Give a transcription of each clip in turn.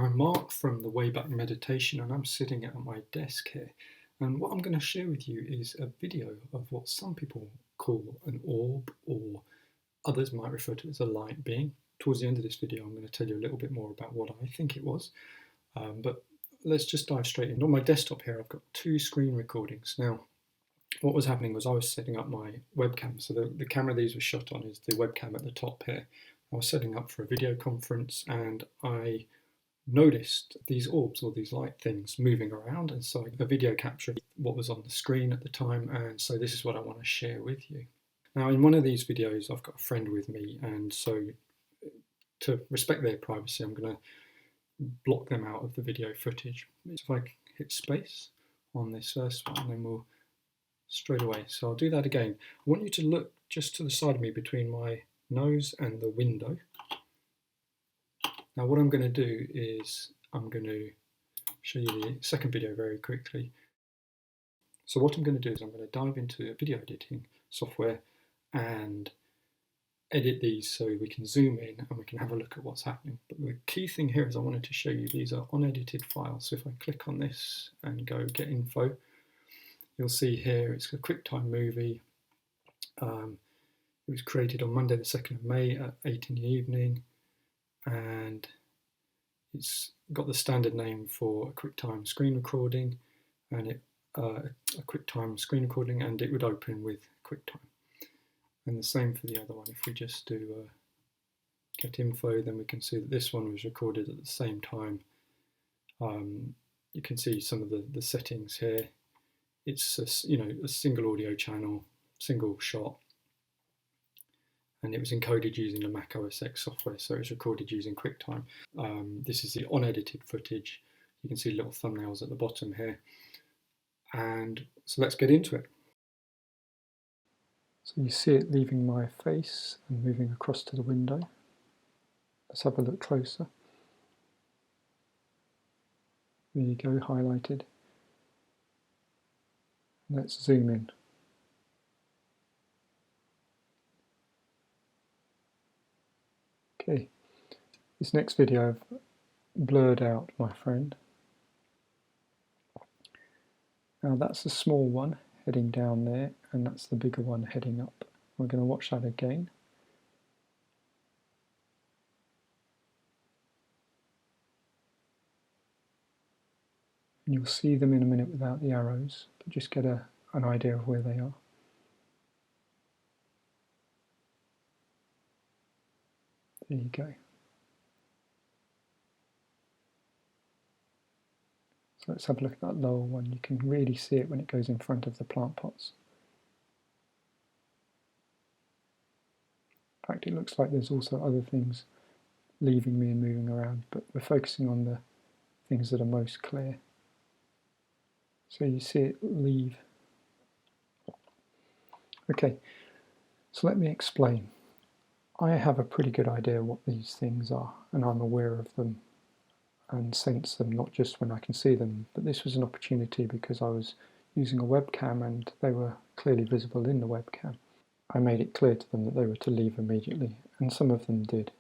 Now I'm Mark from the Wayback Meditation and I'm sitting at my desk here, and what I'm going to share with you is a video of what some people call an orb, or others might refer to it as a light being. Towards the end of this video I'm going to tell you a little bit more about what I think it was, but let's just dive straight in. On my desktop here I've got two screen recordings. Now what was happening was I was setting up my webcam, so the camera these were shot on is the webcam at the top here. I was setting up for a video conference and I noticed these orbs, or these light things, moving around, and so a video capture of what was on the screen at the time, and so this is what I want to share with you. Now in one of these videos I've got a friend with me, and so to respect their privacy I'm going to block them out of the video footage. If I hit space on this first one, then we'll straight away, so I'll do that again. I want you to look just to the side of me between my nose and the window. Now what I'm going to do is I'm going to show you the second video very quickly. So what I'm going to do is I'm going to dive into video editing software and edit these so we can zoom in and we can have a look at what's happening. But the key thing here is I wanted to show you these are unedited files. So if I click on this and go get info, you'll see here it's a QuickTime movie. It was created on Monday the 2nd of May at 8 in the evening, and it's got the standard name for a QuickTime screen recording, and a QuickTime screen recording, and it would open with QuickTime. And the same for the other one. If we just do get info, then we can see that this one was recorded at the same time. You can see some of the settings here. It's a single audio channel, single shot, and it was encoded using the Mac OS X software, so it's recorded using QuickTime. This is the unedited footage. You can see little thumbnails at the bottom here, and so let's get into it. So you see it leaving my face and moving across to the window. Let's have a look closer. There you go, highlighted. Let's zoom in. Okay, this next video I've blurred out my friend. Now that's the small one heading down there, and that's the bigger one heading up. We're going to watch that again. And you'll see them in a minute without the arrows, but just get an idea of where they are. There you go. So let's have a look at that lower one. You can really see it when it goes in front of the plant pots. In fact, it looks like there's also other things leaving me and moving around, but we're focusing on the things that are most clear. So you see it leave. Okay, so let me explain. I have a pretty good idea what these things are, and I'm aware of them and sense them, not just when I can see them, but this was an opportunity because I was using a webcam and they were clearly visible in the webcam. I made it clear to them that they were to leave immediately, and some of them did.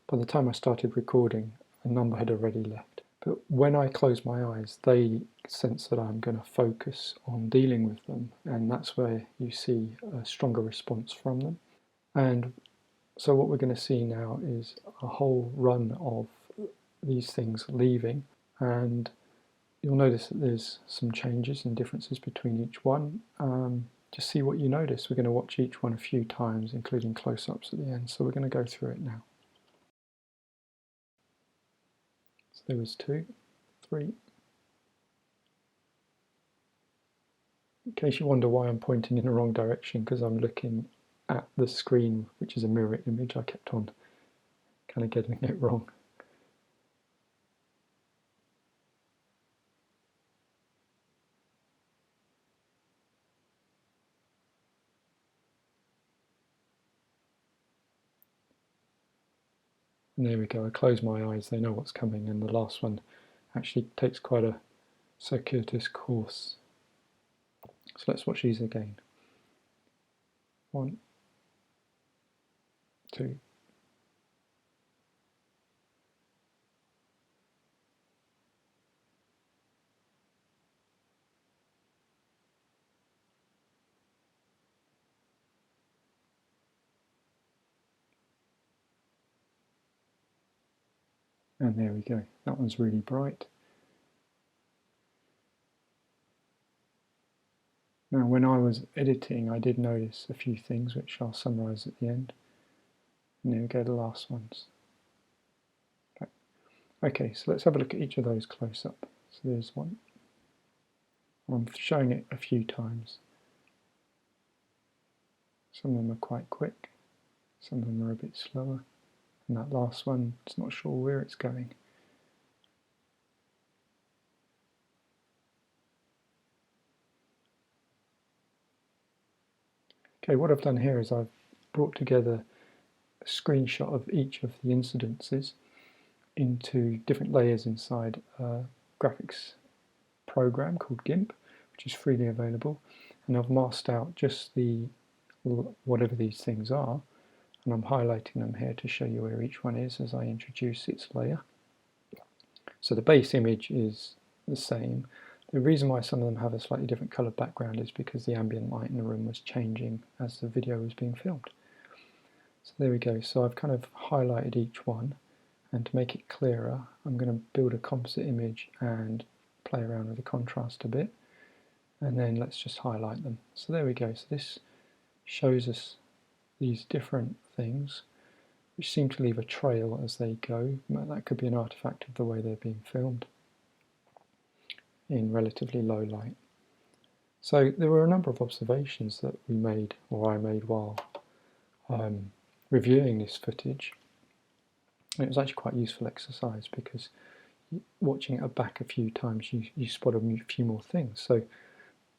By the time I started recording, a number had already left. But when I close my eyes, they sense that I'm going to focus on dealing with them, and that's where you see a stronger response from them. And so what we're going to see now is a whole run of these things leaving, and you'll notice that there's some changes and differences between each one. Just see what you notice. We're going to watch each one a few times, including close-ups at the end, so we're going to go through it now. So there was 2, 3. In case you wonder why I'm pointing in the wrong direction, because I'm looking at the screen, which is a mirror image. I kept on kind of getting it wrong. And there we go, I close my eyes, they know what's coming, and the last one actually takes quite a circuitous course. So let's watch these again. 1, 2, And there we go, that one's really bright. Now when I was editing I did notice a few things which I'll summarise at the end. And there we go, the last ones. Okay, so let's have a look at each of those close up. So there's one. I'm showing it a few times. Some of them are quite quick, some of them are a bit slower. And that last one, it's not sure where it's going. Okay, what I've done here is I've brought together a screenshot of each of the incidences into different layers inside a graphics program called GIMP, which is freely available. And I've masked out just the whatever these things are, and I'm highlighting them here to show you where each one is as I introduce its layer. So the base image is the same. The reason why some of them have a slightly different coloured background is because the ambient light in the room was changing as the video was being filmed. So there we go, so I've kind of highlighted each one, and to make it clearer I'm going to build a composite image and play around with the contrast a bit, and then let's just highlight them. So there we go, so this shows us these different things which seem to leave a trail as they go. That could be an artifact of the way they're being filmed in relatively low light. So there were a number of observations that we made, or I made, while reviewing this footage. And it was actually quite a useful exercise because watching it back a few times you spot a few more things. So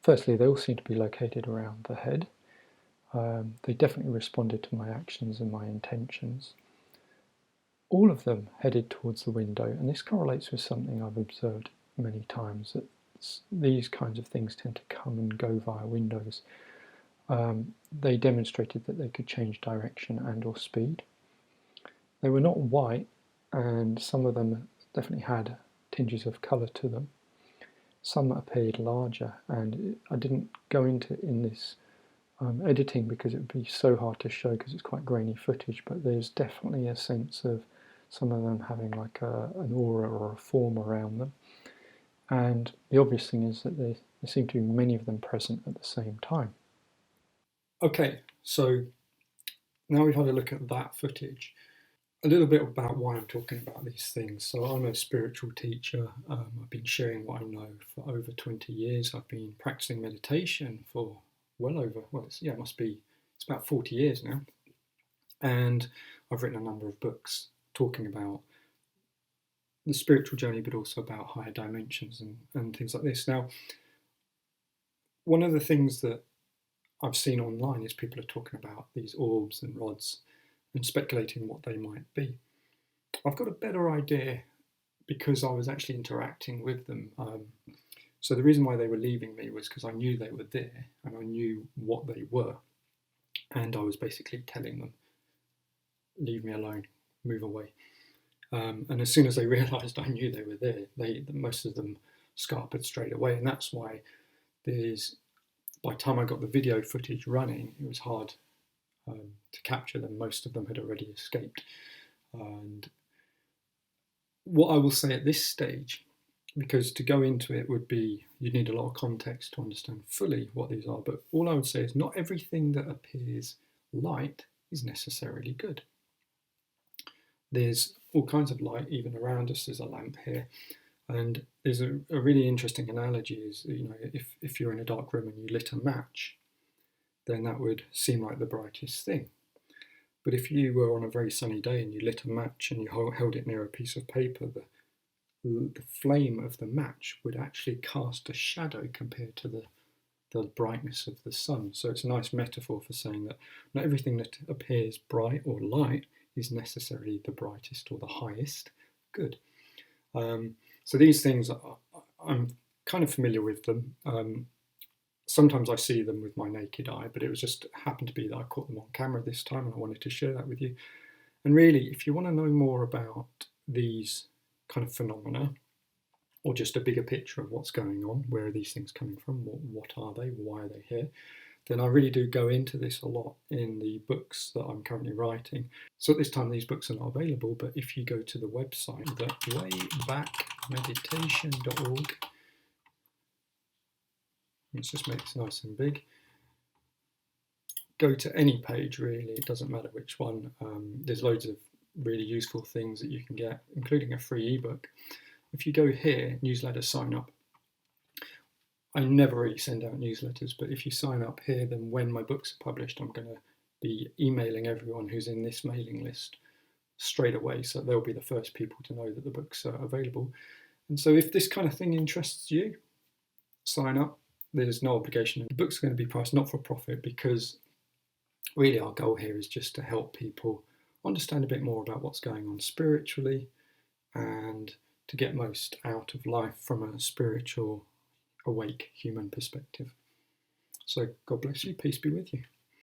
firstly, they all seem to be located around the head. They definitely responded to my actions and my intentions. All of them headed towards the window, and this correlates with something I've observed many times, that these kinds of things tend to come and go via windows. They demonstrated that they could change direction and or speed. They were not white, and some of them definitely had tinges of colour to them. Some appeared larger, and I didn't go into it in this editing because it would be so hard to show because it's quite grainy footage, but there's definitely a sense of some of them having like an aura or a form around them. And the obvious thing is that there seem to be many of them present at the same time. Okay, so now we've had a look at that footage. A little bit about why I'm talking about these things. So I'm a spiritual teacher. I've been sharing what I know for over 20 years. I've been practicing meditation for it's about 40 years now. And I've written a number of books talking about the spiritual journey, but also about higher dimensions and things like this. Now, one of the things that I've seen online is people are talking about these orbs and rods and speculating what they might be. I've got a better idea because I was actually interacting with them. So the reason why they were leaving me was because I knew they were there and I knew what they were. And I was basically telling them, leave me alone, move away. And as soon as they realised I knew they were there, most of them scarpered straight away. And that's why by the time I got the video footage running, it was hard to capture them. Most of them had already escaped. And what I will say at this stage, because to go into it you'd need a lot of context to understand fully what these are, but all I would say is not everything that appears light is necessarily good. There's all kinds of light even around us. There's a lamp here, and there's a really interesting analogy is, if you're in a dark room and you lit a match, then that would seem like the brightest thing. But if you were on a very sunny day and you lit a match and you held it near a piece of paper, the flame of the match would actually cast a shadow compared to the brightness of the sun. So it's a nice metaphor for saying that not everything that appears bright or light is necessarily the brightest or the highest good. So these things, I'm kind of familiar with them. Sometimes I see them with my naked eye, but it was just happened to be that I caught them on camera this time and I wanted to share that with you. And really, if you want to know more about these kind of phenomena, or just a bigger picture of what's going on, where are these things coming from, what are they, why are they here, then I really do go into this a lot in the books that I'm currently writing. So at this time, these books are not available, but if you go to the website, theWaybackMeditation.org, let's just make this nice and big. Go to any page, really, it doesn't matter which one. There's loads of really useful things that you can get, including a free ebook. If you go here, newsletter sign up. I never really send out newsletters, but if you sign up here, then when my books are published, I'm going to be emailing everyone who's in this mailing list straight away, so they'll be the first people to know that the books are available. And so if this kind of thing interests you, sign up. There's no obligation. The book's going to be priced not for profit, because really our goal here is just to help people understand a bit more about what's going on spiritually and to get most out of life from a spiritual, awake human perspective. So God bless you. Peace be with you.